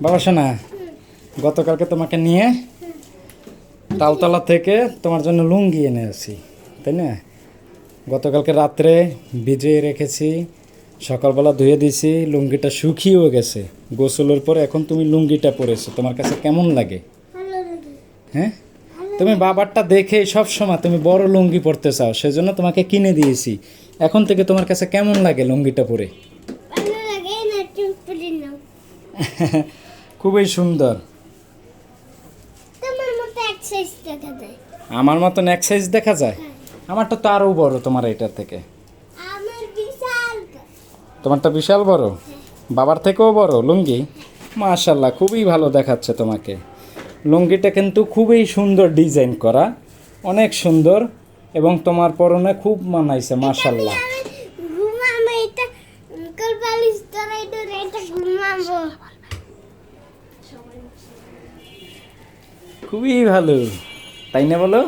বাবা শোনা, গতকালকে তোমাকে নিয়ে তালতলা থেকে তোমার জন্য লুঙ্গি এনে আসি, তাই না? গতকালকে রাত্রে ভিজিয়ে রেখেছি, সকালবেলা ধুয়ে দিয়েছি, লুঙ্গিটা শুকিয়েও গেছে। গোসলের পরে এখন তুমি লুঙ্গিটা পরেছো, তোমার কাছে কেমন লাগে? হ্যাঁ, তুমি বাবারটা দেখে সব সময় তুমি বড় লুঙ্গি পরতে চাও, সেজন্য তোমাকে কিনে দিয়েছি। এখন থেকে তোমার কাছে কেমন লাগে লুঙ্গিটা পরে? খুবই সুন্দর। আমার মতন এক সাইজ দেখা যায়? আমারটা তো আরও বড় তোমার এটার থেকে। তোমারটা বিশাল বড়, বাবার থেকেও বড় লুঙ্গি। মাশাল্লাহ, খুবই ভালো দেখাচ্ছে তোমাকে। লুঙ্গিটা কিন্তু খুবই সুন্দর ডিজাইন করা, অনেক সুন্দর, এবং তোমার পরনে খুব মানাইছে মাশাল্লাহ। খুবই ভালো, তাই না বলো?